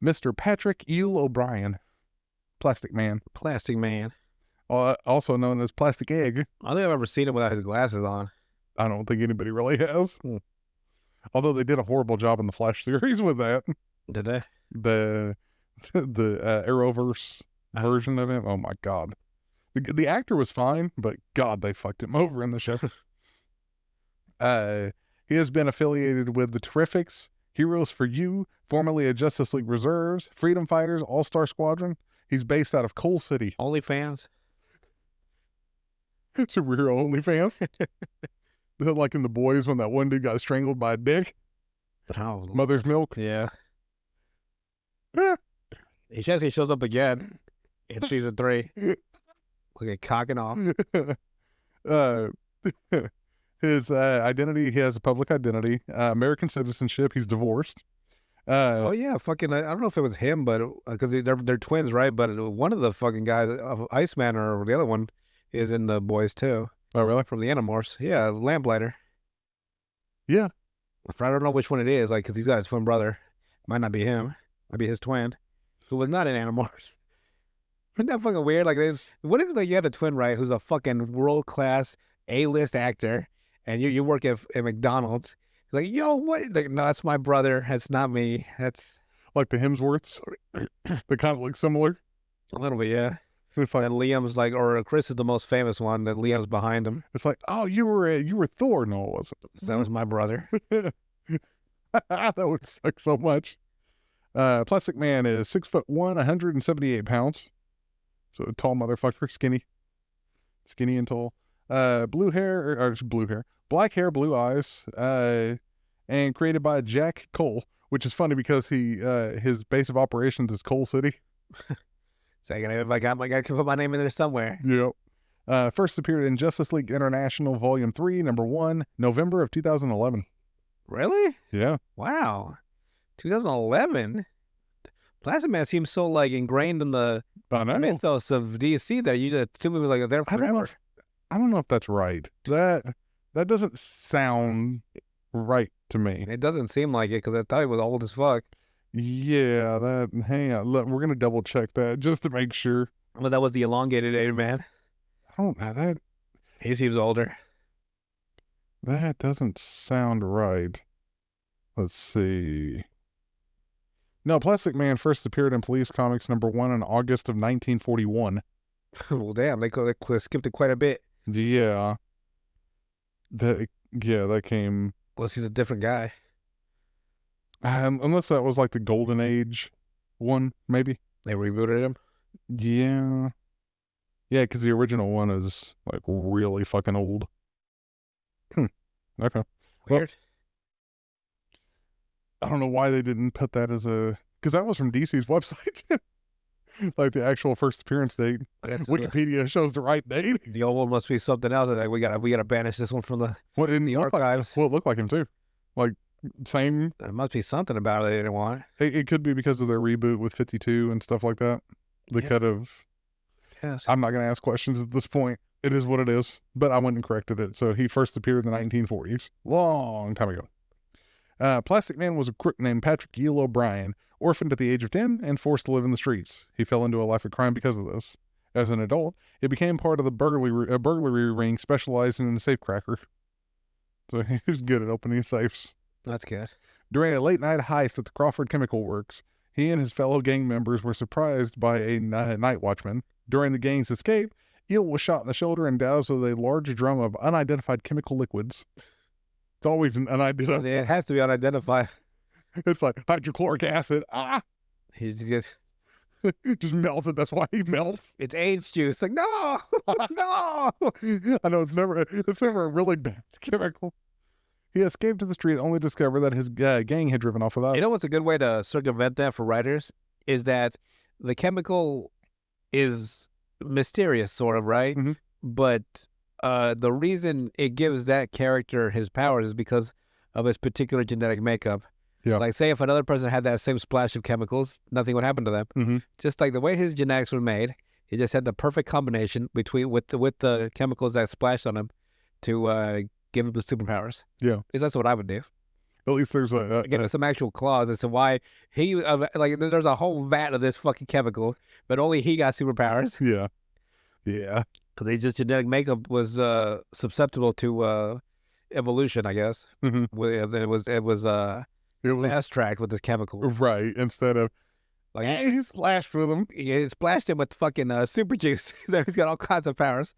Mr. Patrick Eel O'Brien, Plastic Man, Plastic Man. also known as Plastic Egg. I don't think I've ever seen him without his glasses on. I don't think anybody really has. Although they did a horrible job in the Flash series with that. Did they? The Arrowverse version of him. Oh my God. The actor was fine, but God, they fucked him over in the show. He has been affiliated with the Terrifics, Heroes for You, formerly of Justice League Reserves, Freedom Fighters, All-Star Squadron. He's based out of Coal City. OnlyFans? Superhero OnlyFans. Like in The Boys when that one dude got strangled by a dick. Oh, Mother's Milk. yeah. He actually shows up again in season 3. Like cocking off. His identity, he has a public identity, American citizenship. He's divorced. Oh yeah, fucking. I don't know if it was him, but because they're twins, right? But one of the fucking guys, Iceman, or the other one, is in The Boys too. Oh really? From the Animorphs, yeah, Lamplighter. Yeah. I don't know which one it is, like, because he's got his twin brother. Might not be him. Might be his twin, who was not in Animorphs. Isn't that fucking weird? Like, what if like you had a twin, right, who's a fucking world class A-list actor, and you work at McDonald's? Like, yo, what? Like, no, that's my brother. That's not me. That's like the Hemsworths. They kind of look similar. A little bit, yeah. It's like, and Liam's like, or Chris is the most famous one. That Liam's behind him. It's like, oh, you were Thor. No, it wasn't. That was my brother. That would suck so much. Plastic Man is 6'1", 178 pounds. So a tall motherfucker, skinny and tall. Black hair, blue eyes, and created by Jack Cole, which is funny because his base of operations is Coal City. Second, if I got to put my name in there somewhere. Yep. First appeared in Justice League International Volume 3, Number 1, November of 2011. Really? Yeah. Wow. 2011? Plastic Man seems so like ingrained in the mythos of DC that you just assume it was like there forever. I don't know if that's right. That doesn't sound right to me. It doesn't seem like it because I thought he was old as fuck. Yeah, hang on. Look, we're gonna double check that just to make sure. Well, that was the elongated man. I don't know that. He seems older. That doesn't sound right. Let's see. No, Plastic Man first appeared in Police Comics number 1 in August of 1941. Well, damn, they skipped it quite a bit. Yeah. That came. Unless he's a different guy. Unless that was like the Golden Age one, maybe. They rebooted him? Yeah. Yeah, because the original one is like really fucking old. Okay. Weird. Well, I don't know why they didn't put that as because that was from DC's website. Like the actual first appearance date. Wikipedia shows the right date. The old one must be something else. Like we gotta banish this one from the archives. Well, it looked like him too. Like same. There must be something about it they didn't want. It could be because of their reboot with 52 and stuff like that. They could have. Yes. I'm not gonna ask questions at this point. It is what it is. But I went and corrected it. So he first appeared in the 1940s, long time ago. Plastic Man was a crook named Patrick Eel O'Brien, orphaned at the age of 10 and forced to live in the streets. He fell into a life of crime because of this. As an adult, he became part of the burglary ring specializing in a safecracker. So he was good at opening safes. That's good. During a late-night heist at the Crawford Chemical Works, he and his fellow gang members were surprised by a night watchman. During the gang's escape, Eel was shot in the shoulder and doused with a large drum of unidentified chemical liquids. It's always an unidentified. It has to be unidentified. It's like hydrochloric acid. He's just melted. That's why he melts. It's AIDS juice. Like, no, no. I know it's never a really bad chemical. He escaped to the street only to discover that his gang had driven off without. You know what's a good way to circumvent that for writers is that the chemical is mysterious, sort of, right? Mm-hmm. But the reason it gives that character his powers is because of his particular genetic makeup. Yeah. Like, say if another person had that same splash of chemicals, nothing would happen to them. Mm-hmm. Just like the way his genetics were made, he just had the perfect combination with the chemicals that splashed on him to give him the superpowers. Yeah. Because that's what I would do. At least there's Again, there's some actual clause as to why he like. There's a whole vat of this fucking chemical, but only he got superpowers yeah. Yeah. because his just genetic makeup was susceptible to evolution, I guess. Mhm. It was It was fast tracked with this chemical. right. Instead of, Like hey, he splashed with him. he splashed him with fucking super juice. He's got all kinds of powers.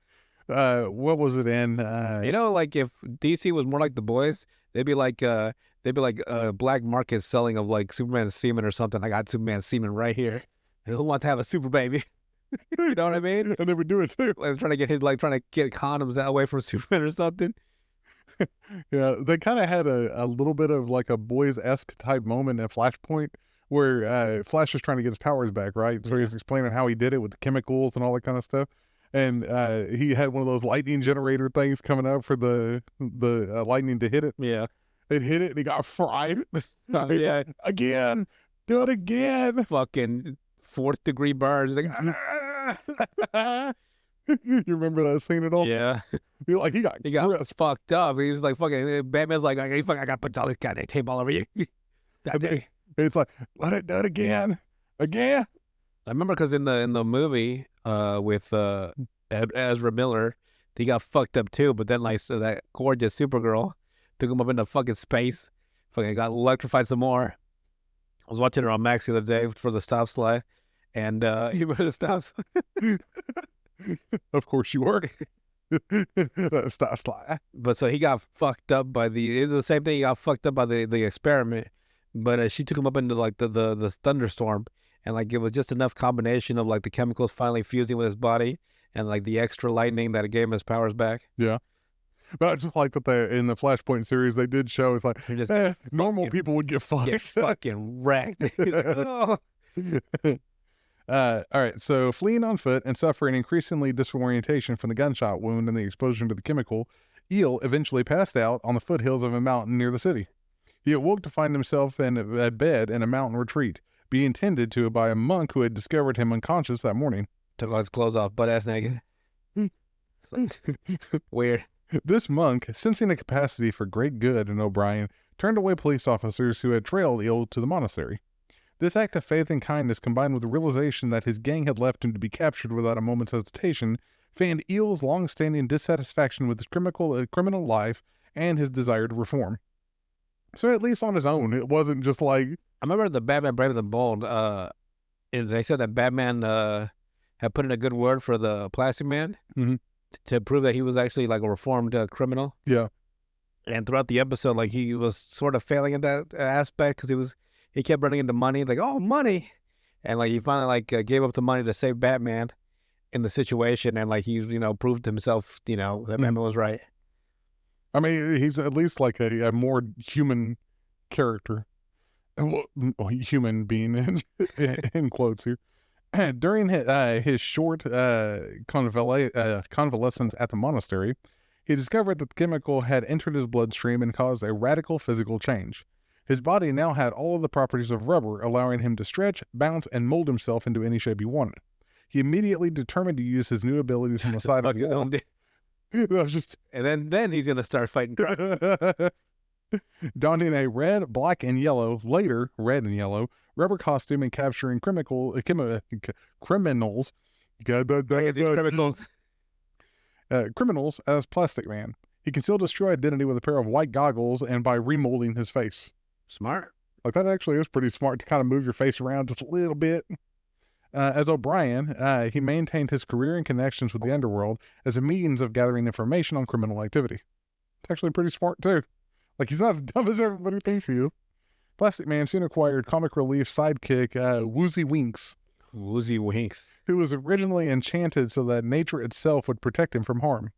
What was it in? You know, like if DC was more like the boys, they'd be like black market selling of like Superman semen or something. I got Superman semen right here. Who wants to have a super baby? You know what I mean? And they would do it too. Like trying to get condoms away from Superman or something. Yeah, they kind of had a little bit of like a boys-esque type moment in Flashpoint where Flash is trying to get his powers back, right? So he's explaining how he did it with the chemicals and all that kind of stuff. And he had one of those lightning generator things coming up for the lightning to hit it. Yeah. It hit it and he got fried. Yeah. Again, do it again. Fucking 4th degree burns. Like, You remember that scene at all? yeah. He got He got crisp. fucked up. He was like fucking Batman's like, I gotta put all this goddamn tape all over you. And then it's like, let it do it again. Again. I remember because in the movie with Ezra Miller, he got fucked up too. But then like so that gorgeous Supergirl took him up into fucking space. Fucking got electrified some more. I was watching her on Max the other day for the stop slide, and he put the stop slide. Of course you were. Stop slide. But so he got fucked up by it was the same thing. He got fucked up by the experiment, but she took him up into like the thunderstorm, and like it was just enough combination of like the chemicals finally fusing with his body and like the extra lightning that it gave him his powers back. Yeah. But I just like that in the Flashpoint series they did show it's like He just normal people would get fucked. get fucking wrecked. Oh. All right, so fleeing on foot and suffering increasingly disorientation from the gunshot wound and the exposure to the chemical, Eel eventually passed out on the foothills of a mountain near the city. He awoke to find himself at bed in a mountain retreat, being tended to by a monk who had discovered him unconscious that morning. Took all his clothes off, butt ass naked. Weird. This monk, sensing a capacity for great good in O'Brien, turned away police officers who had trailed Eel to the monastery. This act of faith and kindness, combined with the realization that his gang had left him to be captured without a moment's hesitation, fanned Eel's long-standing dissatisfaction with his criminal life and his desire to reform. So at least on his own, it wasn't just like... I remember the Batman Brave and the Bold, they said that Batman had put in a good word for the Plastic Man to prove that he was actually like a reformed criminal. Yeah. And throughout the episode, like he was sort of failing in that aspect because he kept running into money, like, oh, money. And like he finally like gave up the money to save Batman in the situation. And like he, proved to himself, that Batman was right. I mean, he's at least like a more human character. Well, human being in quotes here. During his short convalescence at the monastery, he discovered that the chemical had entered his bloodstream and caused a radical physical change. His body now had all of the properties of rubber, allowing him to stretch, bounce, and mold himself into any shape he wanted. He immediately determined to use his new abilities on the side of the wall. That was just... And then he's going to start fighting crime. Donning a red, black, and yellow, later red and yellow, rubber costume and capturing criminals. Criminals as Plastic Man. He concealed his true identity with a pair of white goggles and by remolding his face. Smart. Like, that actually is pretty smart to kind of move your face around just a little bit. As O'Brien, he maintained his career and connections with the underworld as a means of gathering information on criminal activity. It's actually pretty smart, too. Like, he's not as dumb as everybody thinks he is. Plastic Man soon acquired comic relief sidekick Woozy Winks. Woozy Winks. Who was originally enchanted so that nature itself would protect him from harm.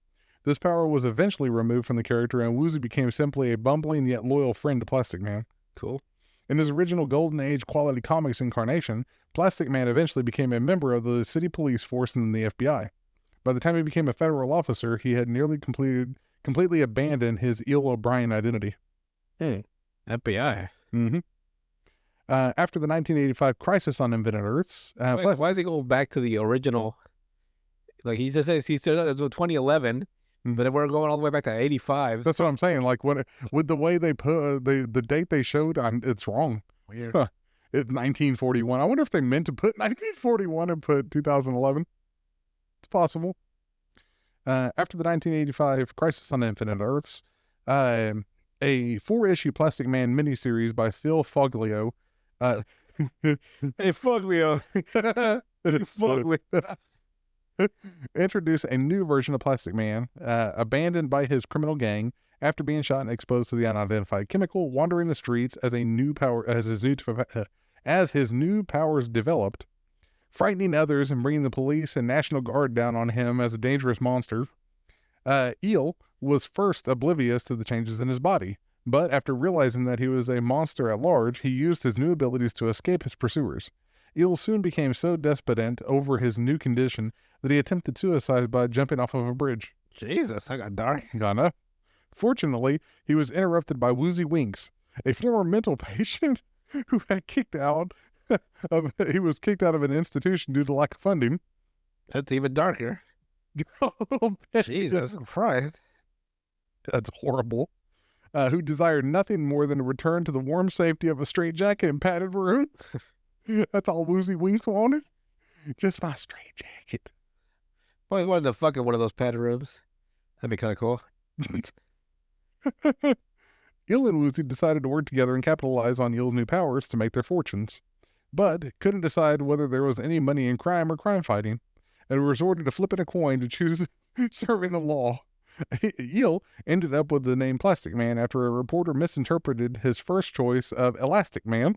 This power was eventually removed from the character, and Woozy became simply a bumbling yet loyal friend to Plastic Man. Cool. In his original Golden Age quality comics incarnation, Plastic Man eventually became a member of the city police force and the FBI. By the time he became a federal officer, he had nearly completely abandoned his Eel O'Brien identity. Hey, FBI. Mm-hmm. After the 1985 Crisis on Infinite Earths... why is he going back to the original? Like, he just says, he said it was 2011, But we're going all the way back to 85. That's what I'm saying. Like with the way they put the date they showed, it's wrong. Weird. It's 1941. I wonder if they meant to put 1941 and put 2011. It's possible. After the 1985 Crisis on Infinite Earths, a 4-issue Plastic Man miniseries by Phil Foglio. Hey, Foglio. Foglio. Introduce a new version of Plastic Man, abandoned by his criminal gang after being shot and exposed to the unidentified chemical, wandering the streets as his new powers developed, frightening others and bringing the police and National Guard down on him as a dangerous monster. Eel was first oblivious to the changes in his body, but after realizing that he was a monster at large, he used his new abilities to escape his pursuers. Eel soon became so despondent over his new condition that he attempted suicide by jumping off of a bridge. Jesus, I got dark. Gonna. Fortunately, he was interrupted by Woozy Winks, a former mental patient who had kicked out he was kicked out of an institution due to lack of funding. That's even darker. A little bit. Jesus Christ. That's horrible. Who desired nothing more than to return to the warm safety of a straitjacket and padded room. That's all Woozy Winks wanted. Just my straitjacket. Well, he wanted to fuck in one of those padded rooms. That'd be kind of cool. Eel and Woozy decided to work together and capitalize on Eel's new powers to make their fortunes, but couldn't decide whether there was any money in crime or crime fighting, and resorted to flipping a coin to choose serving the law. Eel ended up with the name Plastic Man after a reporter misinterpreted his first choice of Elastic Man.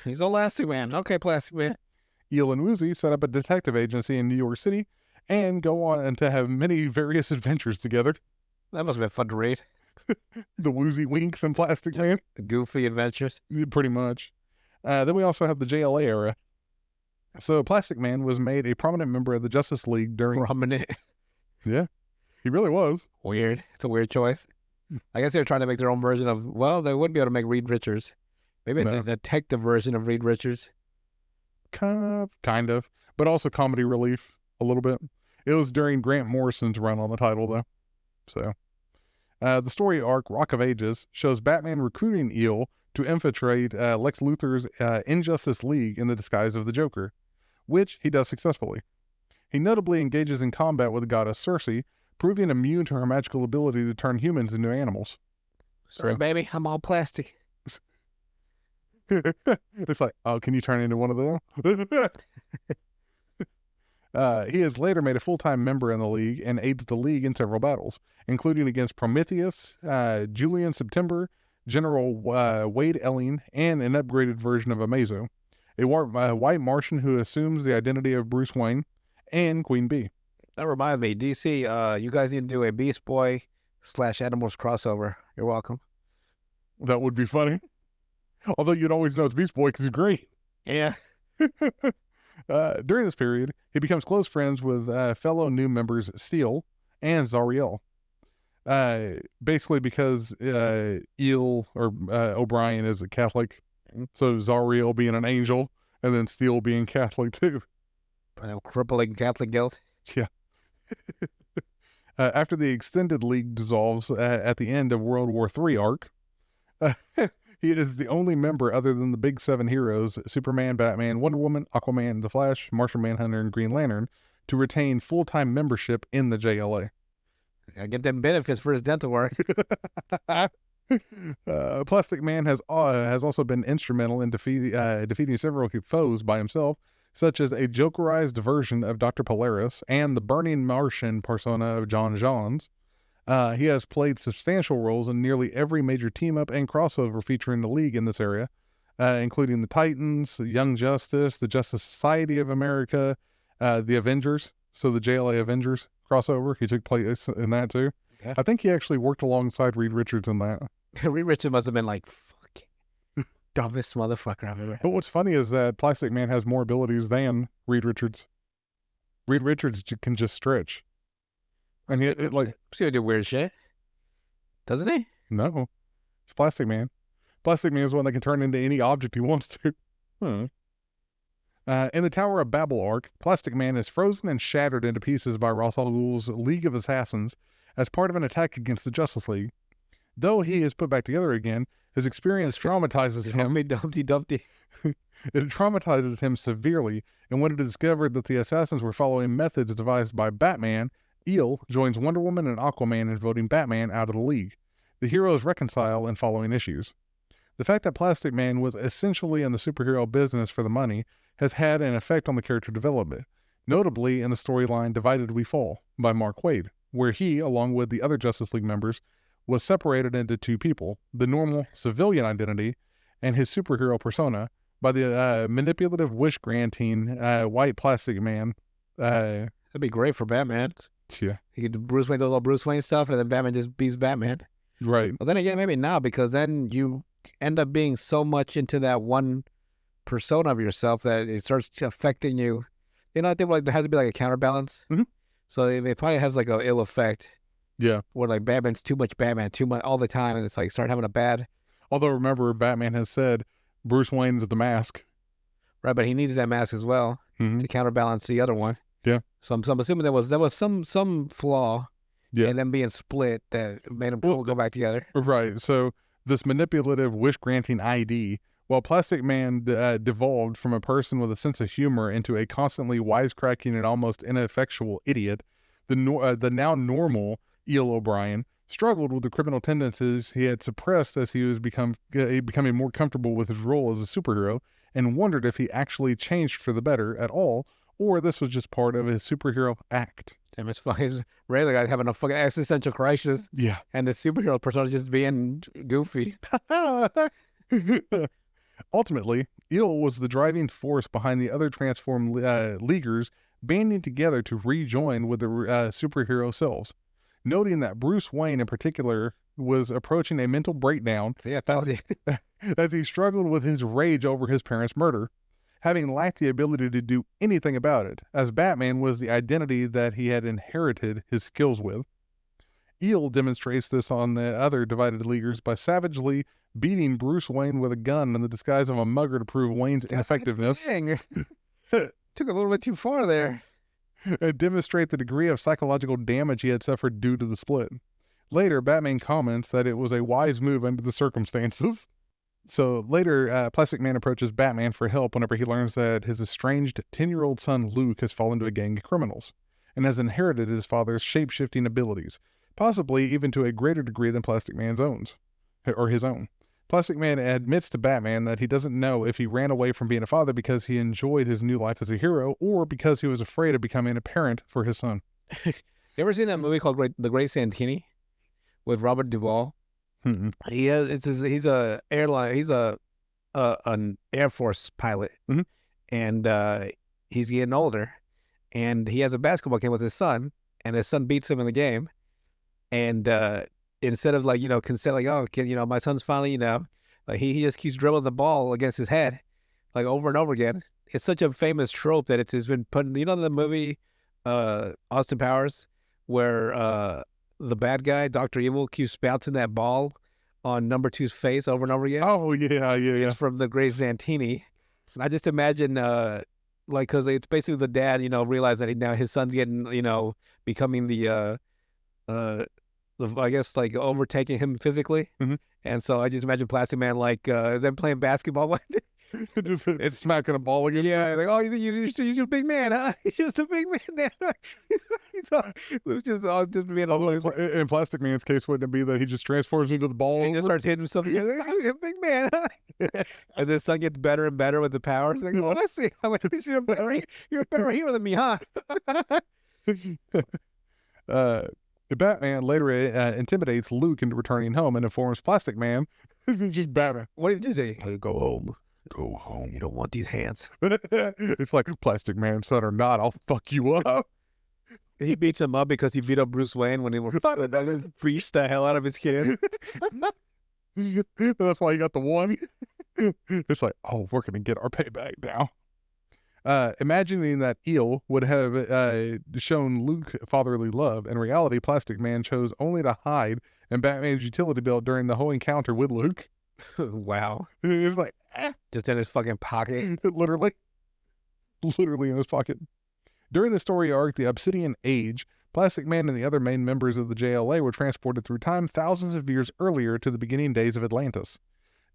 He's Elastic Man. Okay, Plastic Man. Eel and Woozy set up a detective agency in New York City and go on and to have many various adventures together. That must have been fun to read. The Woozy Winks and Plastic Man. Goofy adventures. Pretty much. Then we also have the JLA era. So Plastic Man was made a prominent member of the Justice League during... Prominent. Yeah, he really was. Weird. It's a weird choice. I guess they're trying to make their own version of... Well, they wouldn't be able to make Reed Richards. Maybe No. a detective version of Reed Richards. Kind of. But also comedy relief a little bit. It was during Grant Morrison's run on the title, though. So... the story arc, Rock of Ages, shows Batman recruiting Eel to infiltrate Lex Luthor's Injustice League in the disguise of the Joker, which he does successfully. He notably engages in combat with the goddess Circe, proving immune to her magical ability to turn humans into animals. Sorry, So- baby. I'm all plastic. It's like, oh, can you turn into one of them? He is later made a full-time member in the League and aids the League in several battles, including against Prometheus, Julian September, General Wade Elling, and an upgraded version of Amazo, a white Martian who assumes the identity of Bruce Wayne, and Queen Bee. That reminds me, DC, you guys need to do a Beast Boy / Animals crossover. You're welcome. That would be funny. Although you'd always know it's Beast Boy because he's great. Yeah. During this period, he becomes close friends with fellow new members Steel and Zariel. Basically because Eel or O'Brien is a Catholic, so Zariel being an angel, and then Steel being Catholic too. Crippling Catholic guilt. After the Extended League dissolves at the end of World War III arc, he is the only member other than the big 7 heroes, Superman, Batman, Wonder Woman, Aquaman, The Flash, Martian Manhunter, and Green Lantern, to retain full-time membership in the JLA. I get them benefits for his dental work. Plastic Man has also been instrumental in defeating several foes by himself, such as a Jokerized version of Dr. Polaris and the Burning Martian persona of John Johns. He has played substantial roles in nearly every major team-up and crossover featuring the League in this area, including the Titans, Young Justice, the Justice Society of America, the Avengers, so the JLA Avengers crossover. He took place in that too. Okay. I think he actually worked alongside Reed Richards in that. Reed Richards must have been like, fuck, dumbest motherfucker I've ever had. But what's funny is that Plastic Man has more abilities than Reed Richards. Reed Richards can just stretch. And he, He do weird shit. Doesn't he? no, it's Plastic Man. Plastic Man is one that can turn into any object he wants to. In the Tower of Babel arc, Plastic Man is frozen and shattered into pieces by Ra's al Ghul's League of Assassins as part of an attack against the Justice League. Though he is put back together again, his experience traumatizes him. Dumpty Dumpty. It traumatizes him severely, and when it is discovered that the assassins were following methods devised by Batman, Eel joins Wonder Woman and Aquaman in voting Batman out of the League. The heroes reconcile in following issues. The fact that Plastic Man was essentially in the superhero business for the money has had an effect on the character development, notably in the storyline Divided We Fall by Mark Waid, where he, along with the other Justice League members, was separated into two people, the normal civilian identity and his superhero persona, by the manipulative, wish-granting white Plastic Man. That'd be great for Batman. Yeah. He could Bruce Wayne does all Bruce Wayne stuff, and then Batman just beats Batman. Right. Well, then again, maybe not, because then you end up being so much into that one persona of yourself that it starts affecting you. You know, I think like there has to be like a counterbalance. Mhm. So it probably has like a ill effect. Yeah. Where like Batman's too much Batman, too much all the time, and it's like start having a bad. Although remember, Batman has said Bruce Wayne is the mask. Right, but he needs that mask as well Mhm. to counterbalance the other one. Yeah. So I'm assuming there was some flaw. Yeah. And them being split that made them go back together. Right. So this manipulative, wish-granting ID, while Plastic Man devolved from a person with a sense of humor into a constantly wisecracking and almost ineffectual idiot, the now normal Eel O'Brien struggled with the criminal tendencies he had suppressed as he was becoming more comfortable with his role as a superhero, and wondered if he actually changed for the better at all, or this was just part of his superhero act. Damn, it's fucking regular guy having a fucking existential crisis, Yeah. and the superhero persona just being goofy. Ultimately, Eel was the driving force behind the other transformed Leaguers banding together to rejoin with the superhero selves. Noting that Bruce Wayne in particular was approaching a mental breakdown Yeah, as he struggled with his rage over his parents' murder, having lacked the ability to do anything about it, as Batman was the identity that he had inherited his skills with. Eel demonstrates this on the other Divided Leaguers by savagely beating Bruce Wayne with a gun in the disguise of a mugger to prove Wayne's ineffectiveness. Dang. Took a little bit too far there. And demonstrate the degree of psychological damage he had suffered due to the split. Later, Batman comments that it was a wise move under the circumstances. So later, Plastic Man approaches Batman for help whenever he learns that his estranged 10-year-old son Luke has fallen to a gang of criminals and has inherited his father's shape-shifting abilities, possibly even to a greater degree than Plastic Man's his own. Plastic Man admits to Batman that he doesn't know if he ran away from being a father because he enjoyed his new life as a hero or because he was afraid of becoming a parent for his son. You ever seen that movie called The Great Santini with Robert Duvall? Mm-mm. He's a airline. He's an Air Force pilot, Mhm. and he's getting older, and he has a basketball game with his son, and his son beats him in the game, and instead of like consent, like, oh kid, my son's finally like he just keeps dribbling the ball against his head like over and over again. It's such a famous trope that it's been put in, the movie Austin Powers where the bad guy Dr. Evil keeps bouncing that ball on number 2's face over and over again. Oh yeah. It's from The Great Santini. And I just imagine because it's basically the dad realized that now his son's getting becoming the I guess like overtaking him physically. Mhm. And so I just imagine Plastic Man like them playing basketball one day. It's smacking a ball again. Yeah, like, oh, you're a big man, huh? He's just a big man now. It's just being all over. In Plastic Man's case, wouldn't it be that he just transforms into the ball? He just starts hitting himself. He's like, oh, you're a big man, huh? As his son gets better and better with the powers. Like, oh, let's see. You're a better hero than me, huh? Batman later intimidates Luke into returning home and informs Plastic Man just Batman. What did you say? Hey, go home. Go home. You don't want these hands. It's like Plastic Man, son or not, I'll fuck you up. He beats him up because he beat up Bruce Wayne when he beats the hell out of his kid. That's why he got the one. It's like, oh, we're gonna get our payback now. Imagining that Eel would have shown Luke fatherly love, in reality, Plastic Man chose only to hide in Batman's utility belt during the whole encounter with Luke. Wow. It's like, Just in his fucking pocket. literally. literally in his pocket. During the story arc, The Obsidian Age, Plastic Man and the other main members of the JLA were transported through time thousands of years earlier to the beginning days of Atlantis.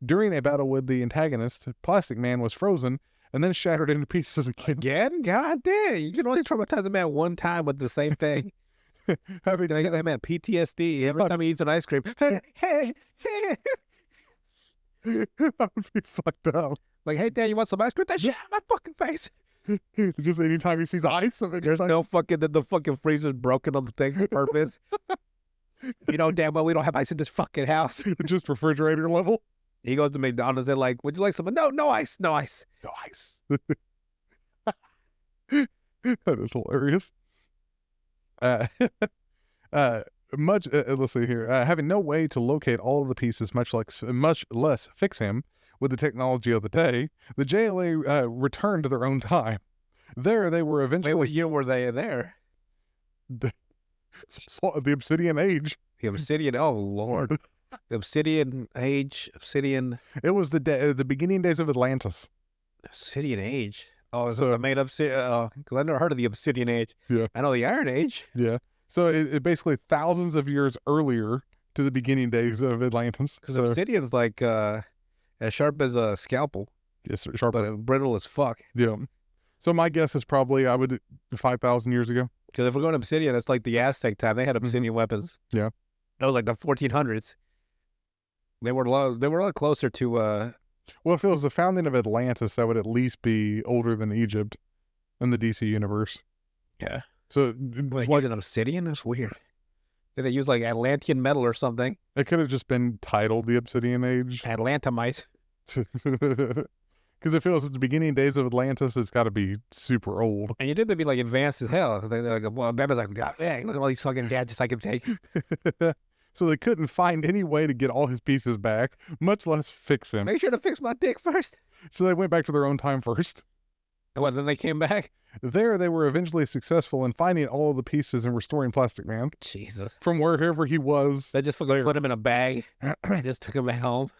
During a battle with the antagonist, Plastic Man was frozen and then shattered into pieces again. Again? God damn. You can only traumatize a man one time with the same thing. Having I get that man PTSD every time he eats an ice cream. Hey, hey, hey. that would be fucked up. Like, hey, Dad, you want some ice cream? That shit out of my fucking face. Just anytime he sees ice, There's no fucking, the fucking freezer's broken on the thing on purpose. You know damn well we don't have ice in this fucking house. just refrigerator level. He goes to McDonald's and like, would you like some? No, no ice, no ice. No ice. That is hilarious. Let's see here. Having no way to locate all of the pieces, much less fix him with the technology of the day, the JLA returned to their own time. There, they were eventually. Wait, what year were they there? The Obsidian Age. The Obsidian. Oh Lord, the Obsidian Age. Obsidian. It was the beginning days of Atlantis. Obsidian Age. Oh, is So- it made up? Because I never heard of the Obsidian Age. Yeah. I know the Iron Age. Yeah. So it basically thousands of years earlier to the beginning days of Atlantis. Because So, obsidian's like as sharp as a scalpel, yes, sir, sharp. but brittle as fuck. Yeah. So my guess is probably 5,000 years ago. Because if we're going obsidian, that's like the Aztec time. They had obsidian weapons. Yeah. That was like the 1400s. They were a lot closer to. Well, if it was the founding of Atlantis, that would at least be older than Egypt in the DC universe. Yeah. So Like like, using obsidian? That's weird. Did they use like Atlantean metal or something? it could have just been titled the Obsidian Age. Atlantamite. Because if it was the beginning days of Atlantis, it's got to be super old. And you think they'd be like advanced as hell. They're like, well, Batman's like, God, dang, look at all these fucking gadgets I can take. So they couldn't find any way to get all his pieces back, much less fix him. Make sure to fix my dick first. So they went back to their own time first. And what, then they came back? There, they were eventually successful in finding all of the pieces and restoring Plastic Man Jesus. from wherever he was. They just fucking put him in a bag. Just took him back home.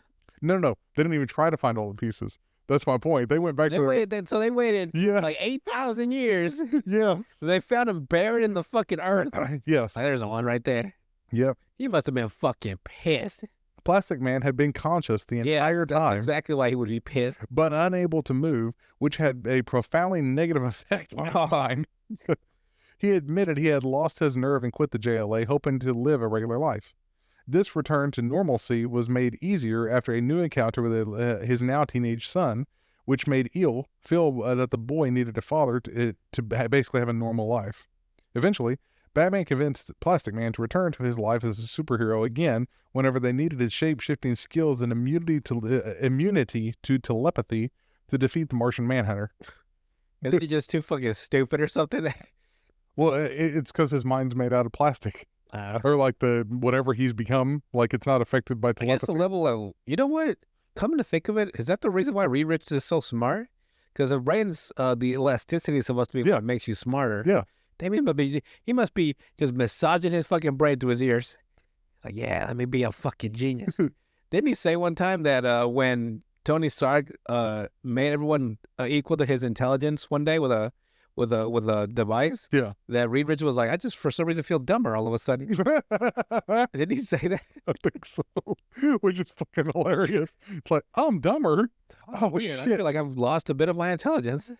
No, they didn't even try to find all the pieces. That's my point. They went back They to waited, so they waited yeah, like 8,000 years. yeah, So they found him buried in the fucking earth. yes, There's the one right there. yep. He must have been fucking pissed. Plastic Man had been conscious the Yeah, entire that's time, exactly why he would be pissed. but unable to move, which had a profoundly negative effect on his mind. He admitted he had lost his nerve and quit the JLA, hoping to live a regular life. This return to normalcy was made easier after a new encounter with his now teenage son, which made Eel feel that the boy needed a father to basically have a normal life. Eventually, Batman convinced Plastic Man to return to his life as a superhero again whenever they needed his shape-shifting skills and immunity to telepathy to defeat the Martian Manhunter. Is he just too fucking stupid or something? Well, it's because his mind's made out of plastic. I Or like whatever he's become, like it's not affected by guess the telepathy. level of, you know what? Coming to think of it, is that the reason why Reed Richards is so smart? Because the brain's, the elasticity is supposed to be Yeah. what makes you smarter. Yeah. Damn, he must be just massaging his fucking brain to his ears. Like, yeah, let me be a fucking genius. Didn't he say one time that when Tony Stark made everyone equal to his intelligence one day with a device, Yeah. that Reed Richards was like, I just for some reason feel dumber all of a sudden. I Didn't he say that? think so. Which is fucking hilarious. It's like, I'm dumber. Oh, Weird. I shit. feel like I've lost a bit of my intelligence.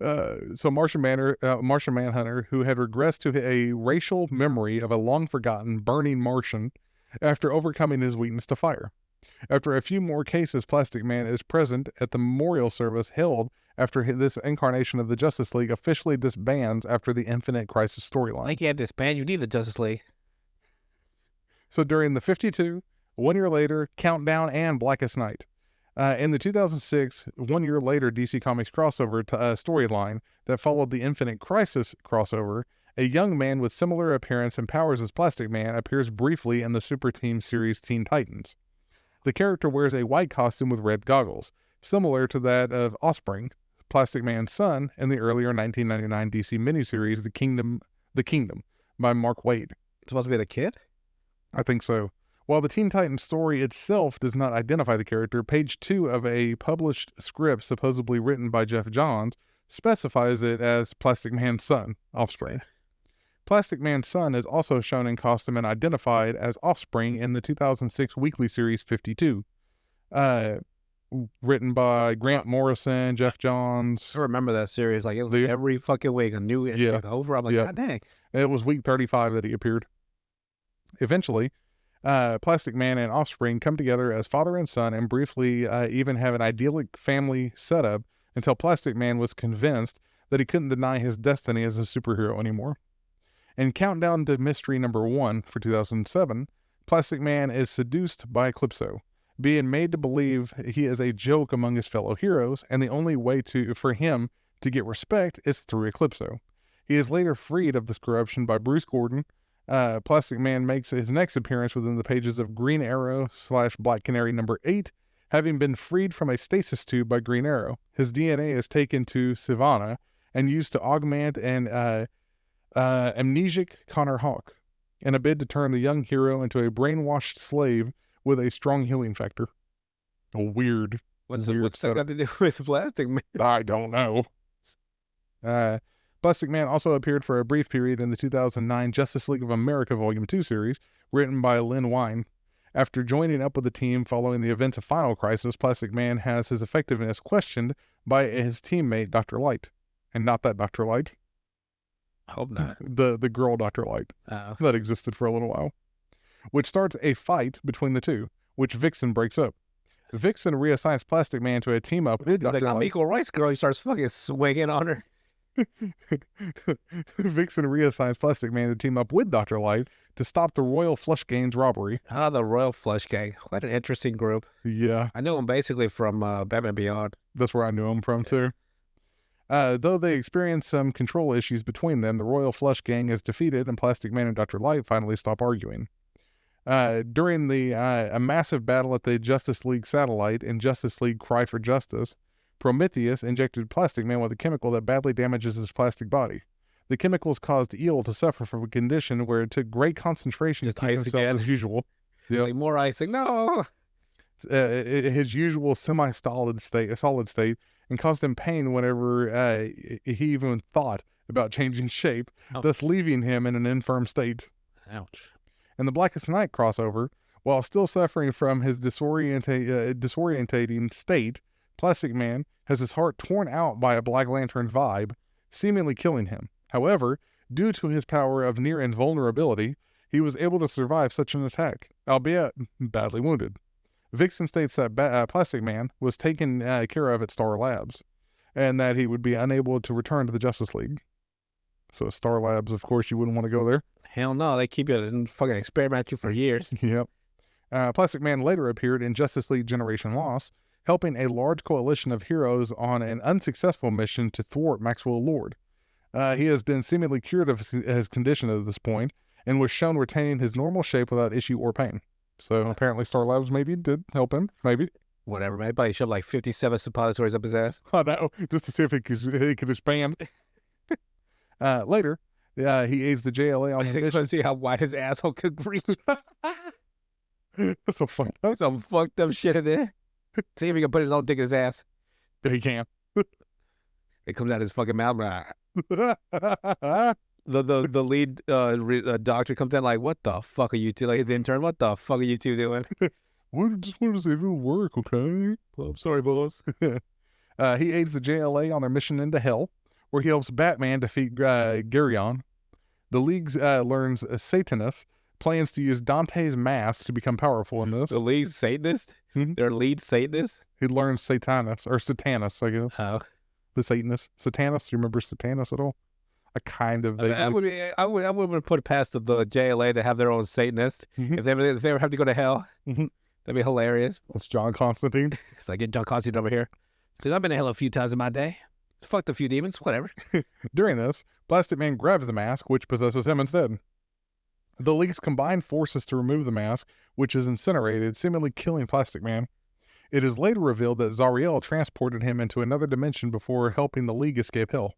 So Martian Manhunter, who had regressed to a racial memory of a long-forgotten burning Martian after overcoming his weakness to fire. After a few more cases, Plastic Man is present at the memorial service held after this incarnation of the Justice League officially disbands after the Infinite Crisis I storyline. think you had to disband. You need the Justice League. So during the 52, 1 year later, Countdown, and Blackest Night. In the 2006, 1 year later DC Comics crossover storyline that followed the Infinite Crisis crossover, a young man with similar appearance and powers as Plastic Man appears briefly in the Super Team series Teen Titans. The character wears a white costume with red goggles, similar to that of Offspring, Plastic Man's son, in the earlier 1999 DC miniseries The Kingdom by Mark Waid. It's supposed to be the kid? I think so. While the Teen Titans story itself does not identify the character, page 2 of a published script supposedly written by Jeff Johns specifies it as Plastic Man's son, Offspring. Plastic Man's son is also shown in costume and identified as Offspring in the 2006 weekly series 52, written by Grant Morrison, Jeff Johns. I remember that series. Like, it was every fucking week a new issue over. I'm like, God dang. It was week 35 that he appeared. Eventually, Plastic Man and Offspring come together as father and son and briefly even have an idyllic family setup until Plastic Man was convinced that he couldn't deny his destiny as a superhero anymore. In Countdown to Mystery number 1 for 2007, Plastic Man is seduced by Eclipso, being made to believe he is a joke among his fellow heroes, and the only way for him to get respect is through Eclipso. He is later freed of this corruption by Bruce Gordon. Plastic Man makes his next appearance within the pages of Green Arrow / Black Canary number 8, having been freed from a stasis tube by Green Arrow. His DNA is taken to Sivana and used to augment an amnesic Connor Hawk in a bid to turn the young hero into a brainwashed slave with a strong healing factor. A weird. What's that got to do with Plastic Man? I don't know. Plastic Man also appeared for a brief period in the 2009 Justice League of America Volume 2 series, written by Lynn Wein. After joining up with the team following the events of Final Crisis, Plastic Man has his effectiveness questioned by his teammate, Dr. Light. And not that Dr. Light. I hope not. The girl Dr. Light. That existed for a little while. Which starts a fight between the two, which Vixen breaks up. Vixen reassigns Plastic Man to a team-up with Dr. Like, I'm Light. equal rights girl. He starts fucking swinging on her. Vixen reassigns Plastic Man to team up with Dr. Light to stop the Royal Flush Gang's robbery. The Royal Flush Gang. What an interesting group. Yeah. I knew him basically from Batman Beyond. That's where I knew him from, too. Though they experience some control issues between them, the Royal Flush Gang is defeated and Plastic Man and Dr. Light finally stop arguing. During a massive battle at the Justice League satellite in Justice League Cry for Justice, Prometheus injected Plastic Man with a chemical that badly damages his plastic body. The chemicals caused Eel to suffer from a condition where it took great concentration to keep himself as usual. Yep. Like more icing. No! His usual solid state, and caused him pain whenever he even thought about changing shape, thus leaving him in an infirm state. Ouch. In the Blackest Night crossover, while still suffering from his disorientating state, Plastic Man has his heart torn out by a Black Lantern vibe, seemingly killing him. However, due to his power of near invulnerability, he was able to survive such an attack, albeit badly wounded. Vixen states that Plastic Man was taken care of at Star Labs, and that he would be unable to return to the Justice League. So Star Labs, of course, you wouldn't want to go there. Hell no, they keep you and fucking experiment you for years. Yep. Plastic Man later appeared in Justice League Generation Loss, helping a large coalition of heroes on an unsuccessful mission to thwart Maxwell Lord. He has been seemingly cured of his condition at this point, and was shown retaining his normal shape without issue or pain. So apparently Star Labs maybe did help him, maybe. Whatever, man. Probably shoved like 57 suppositories up his ass. I know, just to see if he could expand. Later, he aids the JLA on his mission. See how wide his asshole could reach. That's so fucked up. Some fucked up shit in there. See if he can put his own dick in his ass. He can. It comes out his fucking mouth. The lead doctor comes in like, what the fuck are you two? Like his intern, what the fuck are you two doing? We just wanted to see if it would work, okay? Well, I'm sorry, boss. He aids the JLA on their mission into Hell, where he helps Batman defeat Garyon. The League learns Satanus plans to use Dante's mask to become powerful in this. The League Satanist? Mm-hmm. Their lead Satanist? He learns Satanus, I guess. Oh. The Satanist. Satanus, you remember Satanus at all? I would put it past the JLA to have their own Satanist. Mm-hmm. If they ever have to go to hell, that'd be hilarious. That's John Constantine. It's like, get John Constantine over here. So I've been to hell a few times in my day. Fucked a few demons, whatever. During this, Plastic Man grabs the mask, which possesses him instead. The League's combined forces to remove the mask, which is incinerated, seemingly killing Plastic Man. It is later revealed that Zariel transported him into another dimension before helping the League escape Hell.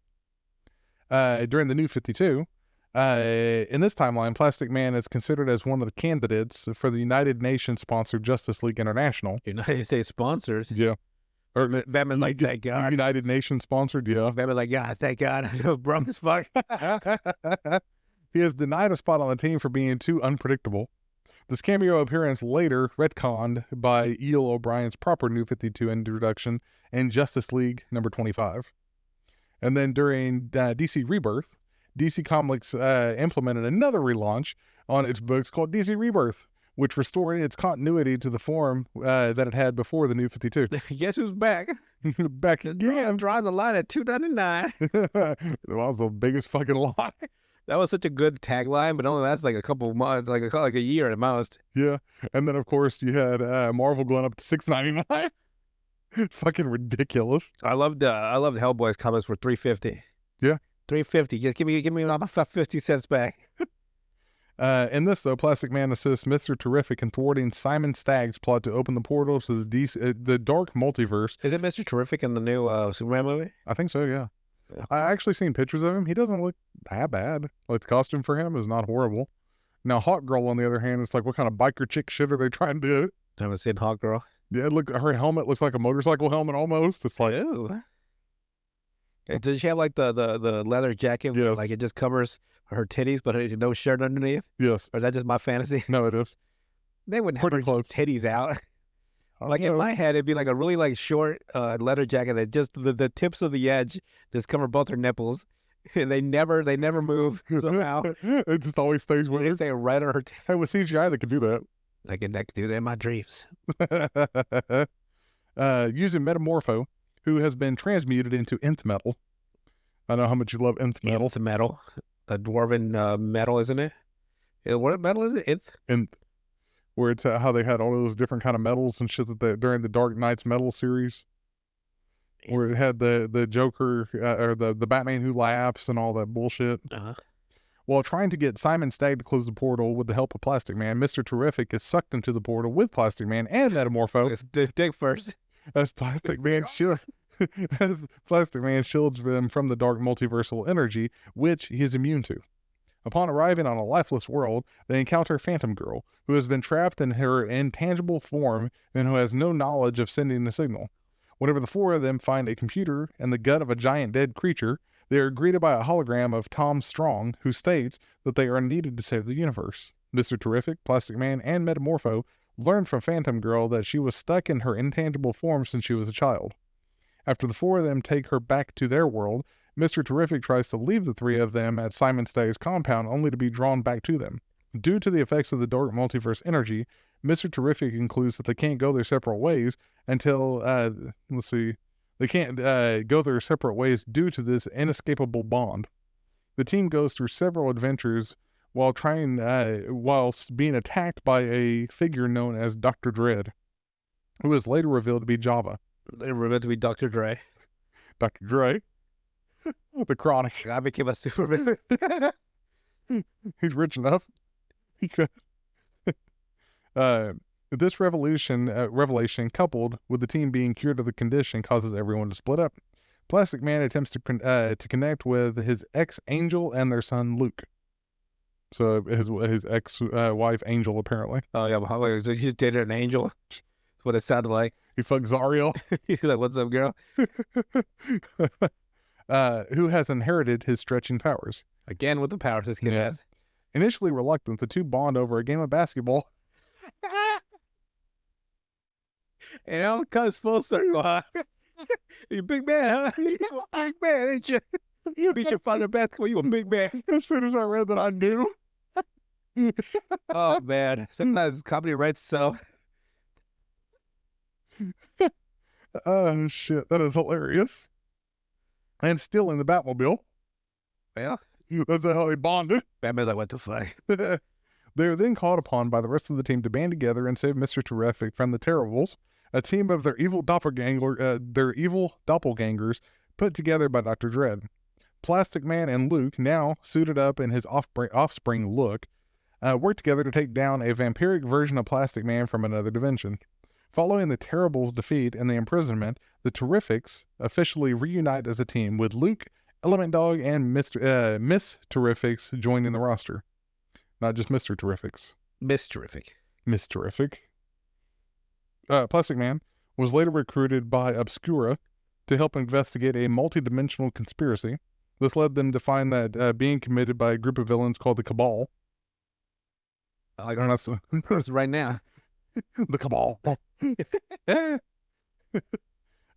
During the New 52, In this timeline, Plastic Man is considered as one of the candidates for the United Nations-sponsored Justice League International. United States sponsors. Yeah. Or Batman's like, thank God. United Nations-sponsored, yeah. Batman's like, yeah, thank God. Broke as fuck. He is denied a spot on the team for being too unpredictable. This cameo appearance later retconned by E.L. O'Brien's proper New 52 introduction in Justice League number 25. And then during DC Rebirth, DC Comics implemented another relaunch on its books called DC Rebirth, which restored its continuity to the form that it had before the New 52. Guess who's back? Back again. I'm drawing the line at $2.99. That was the biggest fucking lie. That was such a good tagline, but only that's like a couple of months, like a year at most. Yeah. And then, of course, you had Marvel going up to $6.99. Fucking ridiculous. I loved Hellboy's comics for $3.50. Yeah. $3.50. Just give me all my 50 cents back. In this, though, Plastic Man assists Mr. Terrific in thwarting Simon Stagg's plot to open the portal to the dark multiverse. Is it Mr. Terrific in the new Superman movie? I think so, yeah. I actually seen pictures of him. He doesn't look that bad. Like, the costume for him is not horrible. Now, Hawk Girl, on the other hand, it's like, what kind of biker chick shit are they trying to do? I haven't seen Hawk Girl. Yeah, look, her helmet looks like a motorcycle helmet almost. It's like, Ew. Does she have like the leather jacket? Where, Yes. like it just covers her titties, but no shirt underneath? yes. Or is that just my fantasy? No, it is. They wouldn't have Pretty her close. titties out. Like No. in my head, it'd be like a really like short leather jacket that just the tips of the edge just cover both her nipples, and they never move somehow. It just always stays with They her. stay right on her. Hey, with CGI, they could do that. I can do that in my dreams. Using Metamorpho, who has been transmuted into nth metal. I know how much you love nth metal. Nth metal, the dwarven metal, isn't it? What metal is it? Nth. Nth, where it's how they had all those different kind of metals and shit that during the Dark Knight's metal series, where it had the Joker or the Batman who laughs and all that bullshit. Uh-huh. While trying to get Simon Stagg to close the portal with the help of Plastic Man, Mr. Terrific is sucked into the portal with Plastic Man and Metamorpho. Dig first. As Plastic Man shields them from the dark multiversal energy, which he is immune to. Upon arriving on a lifeless world, they encounter Phantom Girl, who has been trapped in her intangible form and who has no knowledge of sending the signal. Whenever the four of them find a computer and the gut of a giant dead creature, they are greeted by a hologram of Tom Strong, who states that they are needed to save the universe. Mr. Terrific, Plastic Man, and Metamorpho learn from Phantom Girl that she was stuck in her intangible form since she was a child. After the four of them take her back to their world, Mr. Terrific tries to leave the three of them at Simon Stagg's compound only to be drawn back to them. Due to the effects of the dark multiverse energy, Mr. Terrific concludes that they can't go their separate ways until, they can't go their separate ways due to this inescapable bond. The team goes through several adventures whilst being attacked by a figure known as Dr. Dread, who is later revealed to be Java. They were meant to be Dr. Dre. Dr. Dre, the Chronic. I became a Superman. He's rich enough. He could. This revelation, coupled with the team being cured of the condition, causes everyone to split up. Plastic Man attempts to connect with his ex-Angel and their son Luke. So his ex-wife Angel, apparently. Oh yeah, so you just dated an angel. That's what it sounded like. He fucked Zariel. He's like, "What's up, girl?" Who has inherited his stretching powers. Again with the powers this kid Yeah. has. Initially reluctant, the two bond over a game of basketball. And it all comes full circle, huh? You a big man, huh? You a big man, ain't you? You beat your father in basketball, you a big man. As soon as I read that, I knew. Oh man. Sometimes comedy writes itself. Oh, shit. That is hilarious. And still in the Batmobile. Well, That's how they bonded. Batman's like, what the fuck? They are then called upon by the rest of the team to band together and save Mr. Terrific from the Terribles, a team of their evil doppelgangers put together by Dr. Dread. Plastic Man and Luke, now suited up in his offspring look, work together to take down a vampiric version of Plastic Man from another dimension. Following the Terribles' defeat and the imprisonment, the Terrifics officially reunite as a team, with Luke Element Dog and Miss Terrifics joining the roster. Not just Mr. Terrifics. Miss Terrific. Miss Terrific. Plastic Man was later recruited by Obscura to help investigate a multi-dimensional conspiracy. This led them to find that being committed by a group of villains called the Cabal. I don't know. Right now. The Cabal.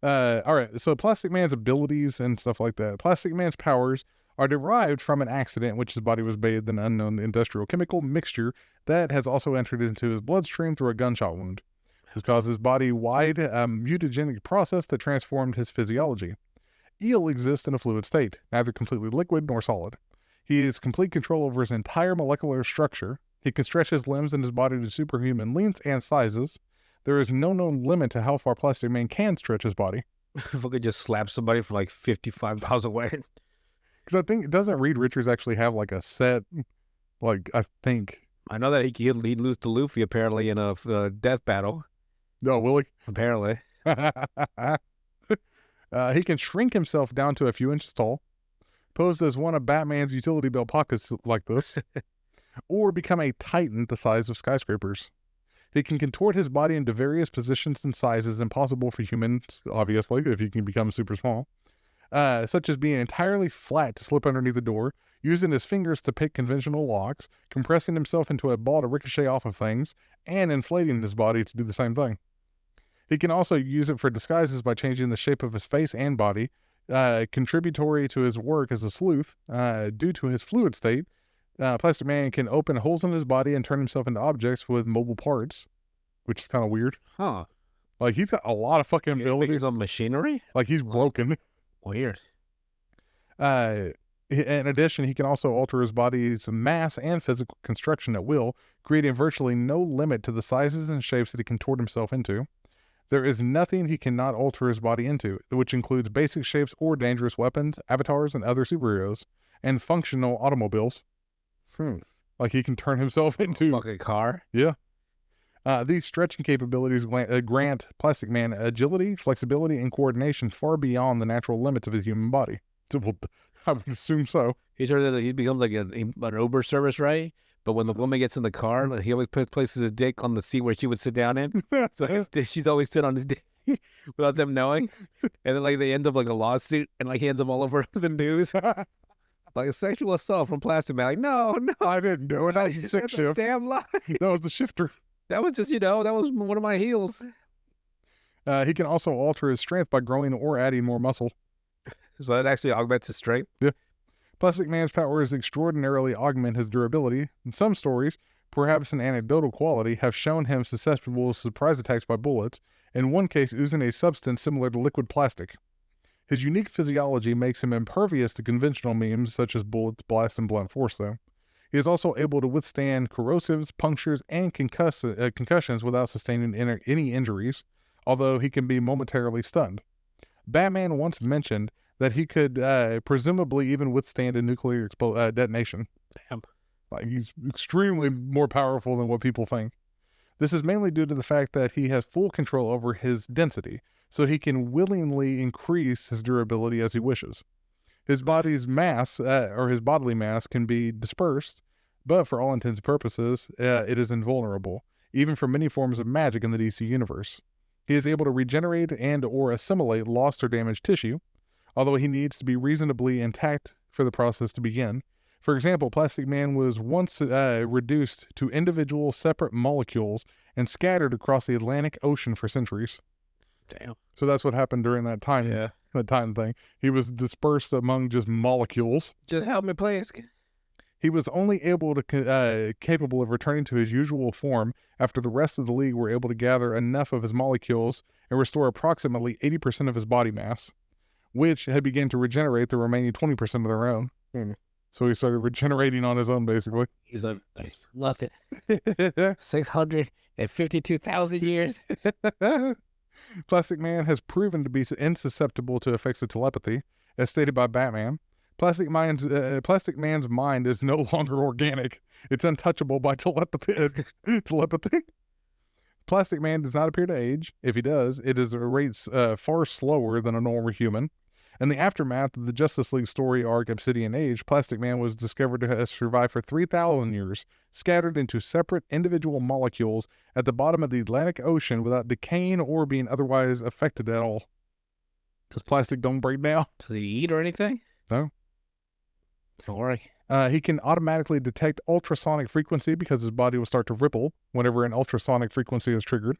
All right, so Plastic Man's abilities and stuff like that. Plastic Man's powers are derived from an accident in which his body was bathed in an unknown industrial chemical mixture that has also entered into his bloodstream through a gunshot wound. This caused his body-wide mutagenic process that transformed his physiology. Eel exists in a fluid state, neither completely liquid nor solid. He has complete control over his entire molecular structure. He can stretch his limbs and his body to superhuman lengths and sizes. There is no known limit to how far Plastic Man can stretch his body. If I could just slap somebody from like 55 miles away. Because I think, doesn't Reed Richards actually have like a set, like, I think. I know that he'd lose to Luffy apparently in a death battle. No, will he? Apparently. He can shrink himself down to a few inches tall, posed as one of Batman's utility belt pockets like this, or become a titan the size of skyscrapers. He can contort his body into various positions and sizes impossible for humans, obviously, if he can become super small, such as being entirely flat to slip underneath the door, using his fingers to pick conventional locks, compressing himself into a ball to ricochet off of things, and inflating his body to do the same thing. He can also use it for disguises by changing the shape of his face and body, contributory to his work as a sleuth. Due to his fluid state, Plastic Man can open holes in his body and turn himself into objects with mobile parts, which is kind of weird. Huh. Like, he's got a lot of fucking abilities. On machinery? Like, he's broken. Weird. In addition, he can also alter his body's mass and physical construction at will, creating virtually no limit to the sizes and shapes that he can contort himself into. There is nothing he cannot alter his body into, which includes basic shapes or dangerous weapons, avatars, and other superheroes, and functional automobiles. Like, he can turn himself into... Fucking car? Yeah. These stretching capabilities grant Plastic Man agility, flexibility, and coordination far beyond the natural limits of his human body. So, well, I would assume so. He becomes like an Uber service, right? But when the woman gets in the car, he always places his dick on the seat where she would sit down in. So she's always stood on his dick without them knowing. And then like they end up like a lawsuit, and like he ends up all over the news. Like a sexual assault from Plastic Man. Like, no, I didn't do it. That was the sick shift. Damn lie. That was the shifter. That was just, that was one of my heels. He can also alter his strength by growing or adding more muscle. So that actually augments his strength? Yeah. Plastic Man's powers extraordinarily augment his durability. In some stories, perhaps an anecdotal quality, have shown him susceptible to surprise attacks by bullets, in one case oozing a substance similar to liquid plastic. His unique physiology makes him impervious to conventional means such as bullets, blasts, and blunt force, though. He is also able to withstand corrosives, punctures, and concussions without sustaining any injuries, although he can be momentarily stunned. Batman once mentioned that he could presumably even withstand a nuclear detonation. Damn. Like, he's extremely more powerful than what people think. This is mainly due to the fact that he has full control over his density, so he can willingly increase his durability as he wishes. His body's mass, or his bodily mass, can be dispersed, but for all intents and purposes, it is invulnerable, even for many forms of magic in the DC universe. He is able to regenerate and or assimilate lost or damaged tissue, although he needs to be reasonably intact for the process to begin. For example, Plastic Man was once reduced to individual separate molecules and scattered across the Atlantic Ocean for centuries. Damn. So that's what happened during that time. Yeah. That time thing. He was dispersed among just molecules. Just help me, please. He was only capable of returning to his usual form after the rest of the League were able to gather enough of his molecules and restore approximately 80% of his body mass, which had begun to regenerate the remaining 20% of their own. So he started regenerating on his own, basically. He's like, nothing. 652,000 years. Plastic Man has proven to be insusceptible to effects of telepathy, as stated by Batman. Plastic Man's mind is no longer organic. It's untouchable by telepathy. Plastic Man does not appear to age. If he does, it is at rates far slower than a normal human. In the aftermath of the Justice League story arc Obsidian Age, Plastic Man was discovered to have survived for 3,000 years, scattered into separate individual molecules at the bottom of the Atlantic Ocean without decaying or being otherwise affected at all. Because plastic don't break down. Does he eat or anything? No. Don't worry. He can automatically detect ultrasonic frequency because his body will start to ripple whenever an ultrasonic frequency is triggered.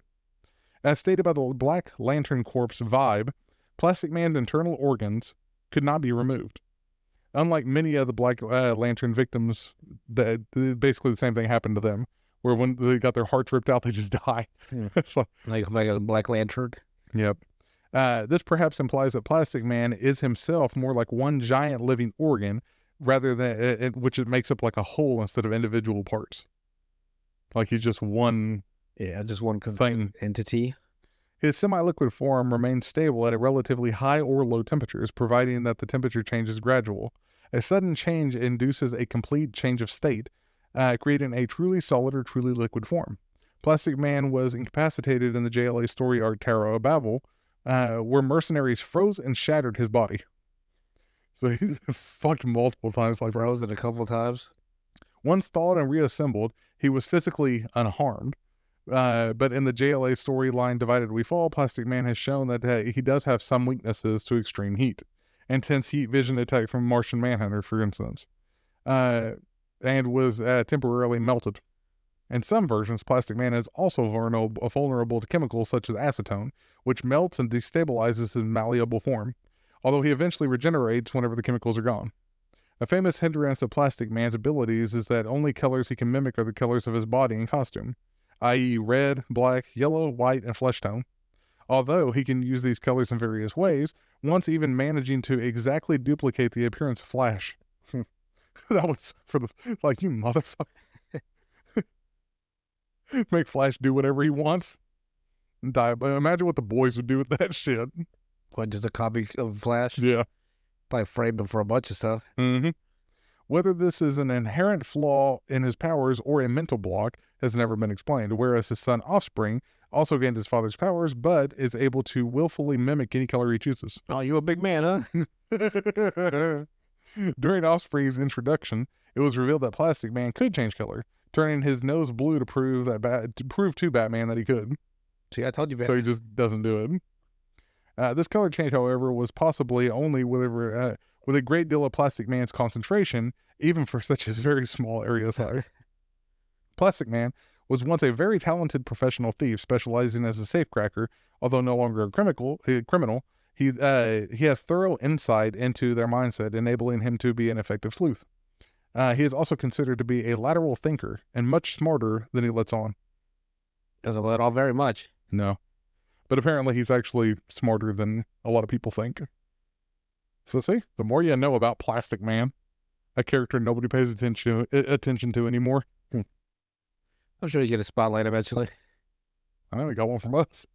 As stated by the Black Lantern Corps Vibe, Plastic Man's internal organs could not be removed. Unlike many of the Black Lantern victims, basically the same thing happened to them, where when they got their hearts ripped out, they just die. So, like a Black Lantern. Yep. This perhaps implies that Plastic Man is himself more like one giant living organ, rather than which it makes up like a whole instead of individual parts. Like he's just one. Yeah, just one thing. Entity. His semi-liquid form remains stable at a relatively high or low temperatures, providing that the temperature change is gradual. A sudden change induces a complete change of state, creating a truly solid or truly liquid form. Plastic Man was incapacitated in the JLA story arc Tower of Babel, where mercenaries froze and shattered his body. So he fucked multiple times. Like frozen a couple times. Once thawed and reassembled, he was physically unharmed. But in the JLA storyline Divided We Fall, Plastic Man has shown that he does have some weaknesses to extreme heat. Intense heat vision attack from Martian Manhunter, for instance. And was temporarily melted. In some versions, Plastic Man is also vulnerable to chemicals such as acetone, which melts and destabilizes his malleable form, although he eventually regenerates whenever the chemicals are gone. A famous hindrance of Plastic Man's abilities is that only colors he can mimic are the colors of his body and costume, i.e. red, black, yellow, white, and flesh tone. Although he can use these colors in various ways, once even managing to exactly duplicate the appearance of Flash. That was for the, like, you motherfucker. Make Flash do whatever he wants and die. But imagine what the boys would do with that shit. What, just a copy of Flash? Yeah. Probably framed him for a bunch of stuff. Mm-hmm. Whether this is an inherent flaw in his powers or a mental block has never been explained, whereas his son Offspring also gained his father's powers, but is able to willfully mimic any color he chooses. Oh, you a big man, huh? During Offspring's introduction, it was revealed that Plastic Man could change color, turning his nose blue to prove to Batman that he could. See, I told you, So he just doesn't do it. This color change, however, was possibly only with a great deal of Plastic Man's concentration, even for such a very small area size. Plastic Man was once a very talented professional thief specializing as a safecracker, although no longer a criminal. He has thorough insight into their mindset, enabling him to be an effective sleuth. He is also considered to be a lateral thinker and much smarter than he lets on. Doesn't let on very much. No. But apparently he's actually smarter than a lot of people think. So see, the more you know about Plastic Man, a character nobody pays attention to anymore. I'm sure you get a spotlight eventually. I know, he got one from us.